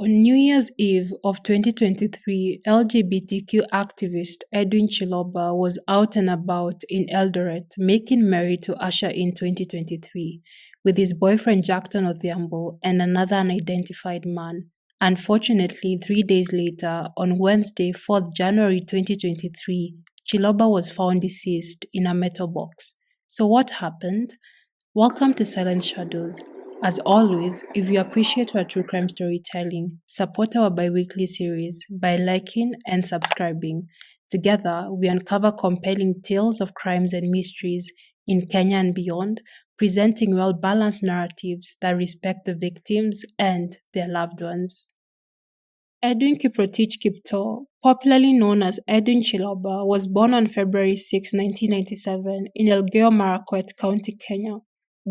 On New Year's Eve of 2023, LGBTQ activist Edwin Chiloba was out and about in Eldoret making merry to usher in 2023 with his boyfriend Jackton Odhiambo and another unidentified man. Unfortunately, 3 days later, on Wednesday, 4th January 2023, Chiloba was found deceased in a metal box. So what happened? Welcome to Silent Shadows. As always, if you appreciate our true crime storytelling, support our bi-weekly series by liking and subscribing. Together, we uncover compelling tales of crimes and mysteries in Kenya and beyond, presenting well-balanced narratives that respect the victims and their loved ones. Edwin Kiprotich Kipto, popularly known as Edwin Chiloba, was born on February 6, 1997 in Elgeyo Marakwet County, Kenya.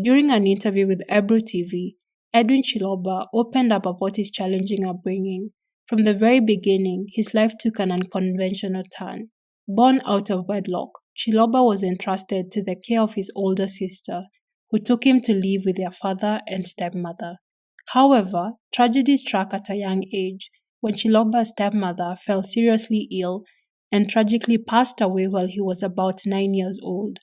During an interview with Ebru TV, Edwin Chiloba opened up about his challenging upbringing. From the very beginning, his life took an unconventional turn. Born out of wedlock, Chiloba was entrusted to the care of his older sister, who took him to live with their father and stepmother. However, tragedy struck at a young age when Chiloba's stepmother fell seriously ill and tragically passed away while he was about 9 years old.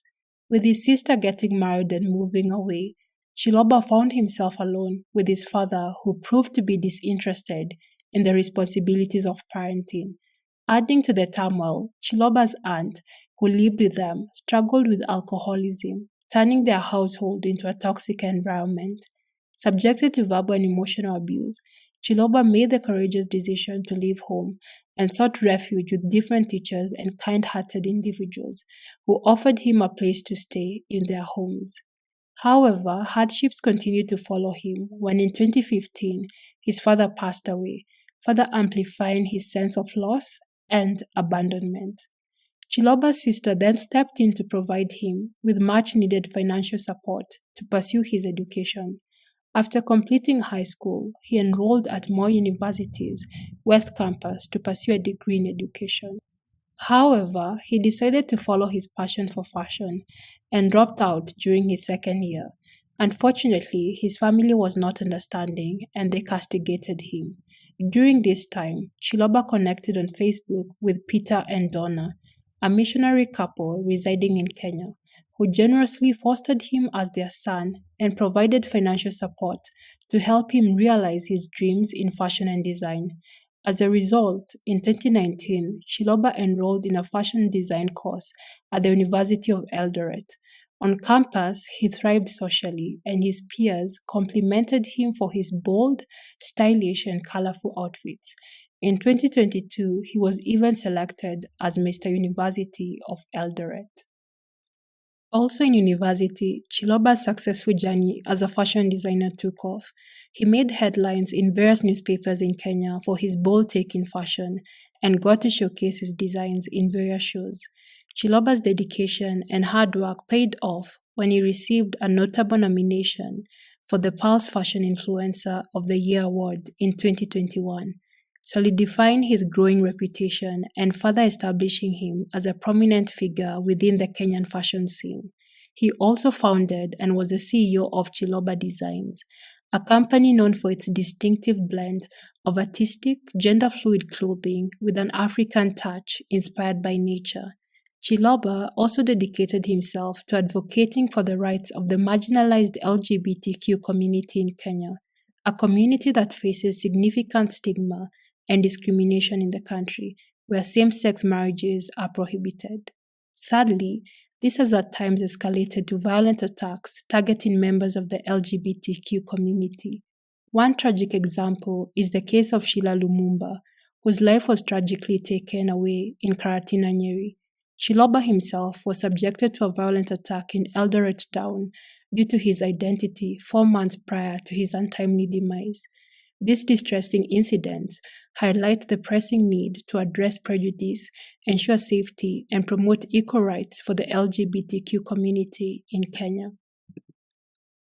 With his sister getting married and moving away, Chiloba found himself alone with his father, who proved to be disinterested in the responsibilities of parenting. Adding to the turmoil, Chiloba's aunt, who lived with them, struggled with alcoholism, turning their household into a toxic environment. Subjected to verbal and emotional abuse, Chiloba made the courageous decision to leave home and sought refuge with different teachers and kind-hearted individuals who offered him a place to stay in their homes. However, hardships continued to follow him when in 2015, his father passed away, further amplifying his sense of loss and abandonment. Chiloba's sister then stepped in to provide him with much-needed financial support to pursue his education. After completing high school, he enrolled at Moi University's West Campus to pursue a degree in education. However, he decided to follow his passion for fashion and dropped out during his second year. Unfortunately, his family was not understanding and they castigated him. During this time, Chiloba connected on Facebook with Peter and Donna, a missionary couple residing in Kenya, who generously fostered him as their son and provided financial support to help him realize his dreams in fashion and design. As a result, in 2019, Chiloba enrolled in a fashion design course at the University of Eldoret. On campus, he thrived socially, and his peers complimented him for his bold, stylish, and colorful outfits. In 2022, he was even selected as Mr. University of Eldoret. Also in university, Chiloba's successful journey as a fashion designer took off. He made headlines in various newspapers in Kenya for his bold take in fashion and got to showcase his designs in various shows. Chiloba's dedication and hard work paid off when he received a notable nomination for the Pulse Fashion Influencer of the Year award in 2021. Solidifying his growing reputation and further establishing him as a prominent figure within the Kenyan fashion scene. He also founded and was the CEO of Chiloba Designs, a company known for its distinctive blend of artistic, gender-fluid clothing with an African touch inspired by nature. Chiloba also dedicated himself to advocating for the rights of the marginalized LGBTQ community in Kenya, a community that faces significant stigma and discrimination in the country, where same-sex marriages are prohibited. Sadly, this has at times escalated to violent attacks targeting members of the LGBTQ community. One tragic example is the case of Sheila Lumumba, whose life was tragically taken away in Karatina, Nyeri. Chiloba himself was subjected to a violent attack in Eldoret town due to his identity 4 months prior to his untimely demise. This distressing incident highlights the pressing need to address prejudice, ensure safety, and promote equal rights for the LGBTQ community in Kenya.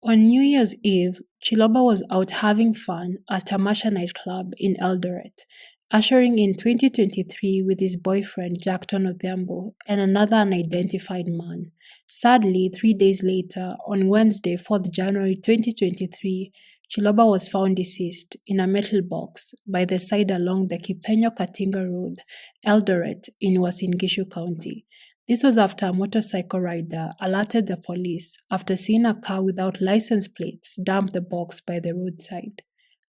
On New Year's Eve, Chiloba was out having fun at Tamasha nightclub in Eldoret, ushering in 2023 with his boyfriend Jackton Odhiambo and another unidentified man. Sadly, 3 days later, on Wednesday, 4th January 2023, Chiloba was found deceased in a metal box by the side along the Kipenyo-Katinga Road, Eldoret, in Uasin Gishu County. This was after a motorcycle rider alerted the police after seeing a car without license plates dump the box by the roadside.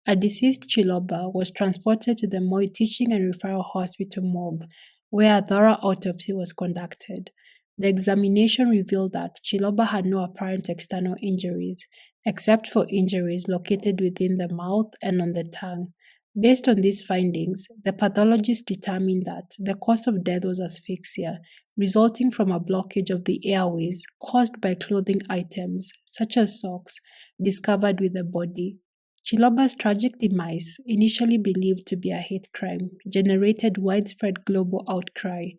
A deceased Chiloba was transported to the Moi Teaching and Referral Hospital morgue, where a thorough autopsy was conducted. The examination revealed that Chiloba had no apparent external injuries, except for injuries located within the mouth and on the tongue. Based on these findings, the pathologist determined that the cause of death was asphyxia, resulting from a blockage of the airways caused by clothing items, such as socks, discovered with the body. Chiloba's tragic demise, initially believed to be a hate crime, generated widespread global outcry,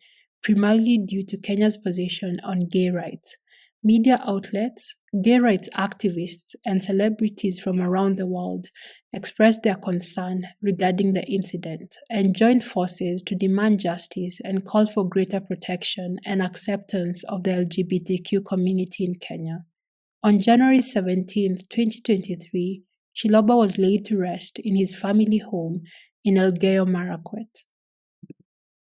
primarily due to Kenya's position on gay rights. Media outlets, gay rights activists, and celebrities from around the world expressed their concern regarding the incident and joined forces to demand justice and call for greater protection and acceptance of the LGBTQ community in Kenya. On January 17, 2023, Chiloba was laid to rest in his family home in Elgeyo Marakwet.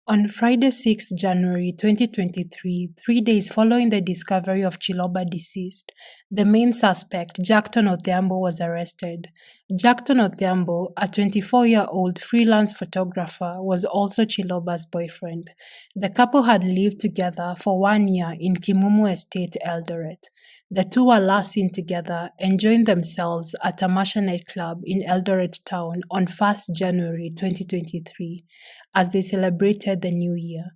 On Friday, 6 January 2023, 3 days following the discovery of Chiloba deceased, the main suspect, Jackton Odhiambo, was arrested. Jackton Odhiambo, a 24-year-old freelance photographer, was also Chiloba's boyfriend. The couple had lived together for 1 year in Kimumu Estate, Eldoret. The two were last seen together enjoying themselves at a Masha nightclub in Eldoret town on 1st January 2023 as they celebrated the new year.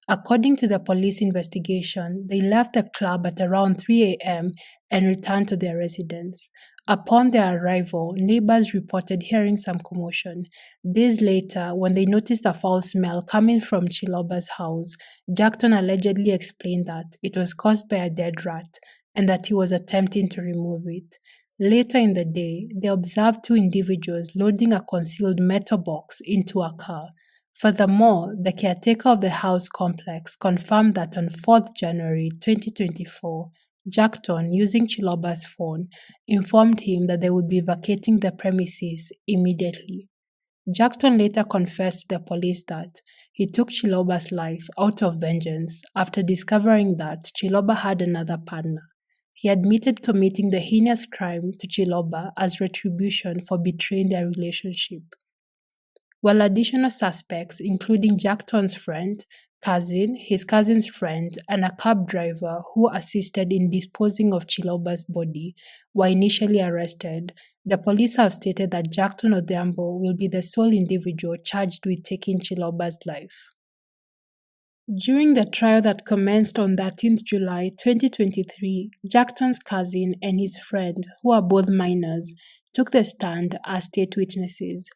According to the police investigation, they left the club at around 3 a.m. and returned to their residence. Upon their arrival, neighbors reported hearing some commotion. Days later, when they noticed a foul smell coming from Chiloba's house, Jackton allegedly explained that it was caused by a dead rat and that he was attempting to remove it. Later in the day, they observed two individuals loading a concealed metal box into a car. Furthermore, the caretaker of the house complex confirmed that on 4th January 2024, Jackton, using Chiloba's phone, informed him that they would be vacating the premises immediately. Jackton later confessed to the police that he took Chiloba's life out of vengeance after discovering that Chiloba had another partner. He admitted committing the heinous crime to Chiloba as retribution for betraying their relationship. While additional suspects, including Jackton's friend, cousin, his cousin's friend, and a cab driver who assisted in disposing of Chiloba's body, were initially arrested, the police have stated that Jackton Odhiambo will be the sole individual charged with taking Chiloba's life. During the trial that commenced on 13th July 2023, Jackton's cousin and his friend, who are both minors, took the stand as state witnesses.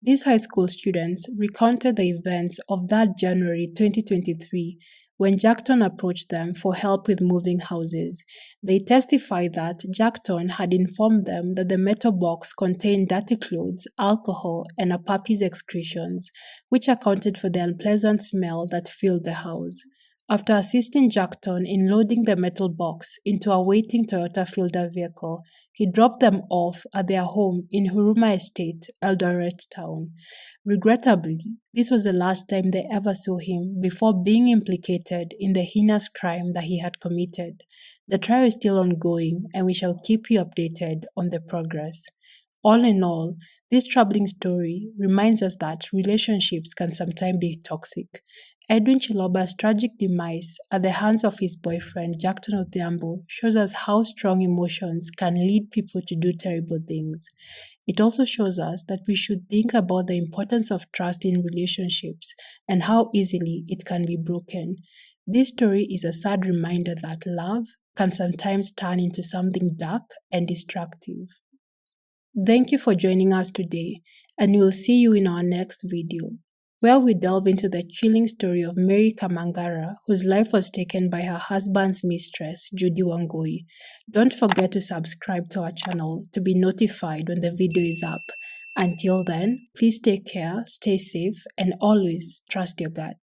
These high school students recounted the events of that January 2023 when Jackton approached them for help with moving houses. They testified that Jackton had informed them that the metal box contained dirty clothes, alcohol, and a puppy's excretions, which accounted for the unpleasant smell that filled the house. After assisting Jackton in loading the metal box into a waiting Toyota Fielder vehicle, he dropped them off at their home in Huruma Estate, Eldoret town. Regrettably, this was the last time they ever saw him before being implicated in the heinous crime that he had committed. The trial is still ongoing, and we shall keep you updated on the progress. All in all, this troubling story reminds us that relationships can sometimes be toxic. Edwin Chiloba's tragic demise at the hands of his boyfriend, Jackton Odhiambo, shows us how strong emotions can lead people to do terrible things. It also shows us that we should think about the importance of trust in relationships and how easily it can be broken. This story is a sad reminder that love can sometimes turn into something dark and destructive. Thank you for joining us today, and we will see you in our next video, where we delve into the chilling story of Mary Kamangara, whose life was taken by her husband's mistress, Judy Wangui. Don't forget to subscribe to our channel to be notified when the video is up. Until then, please take care, stay safe, and always trust your gut.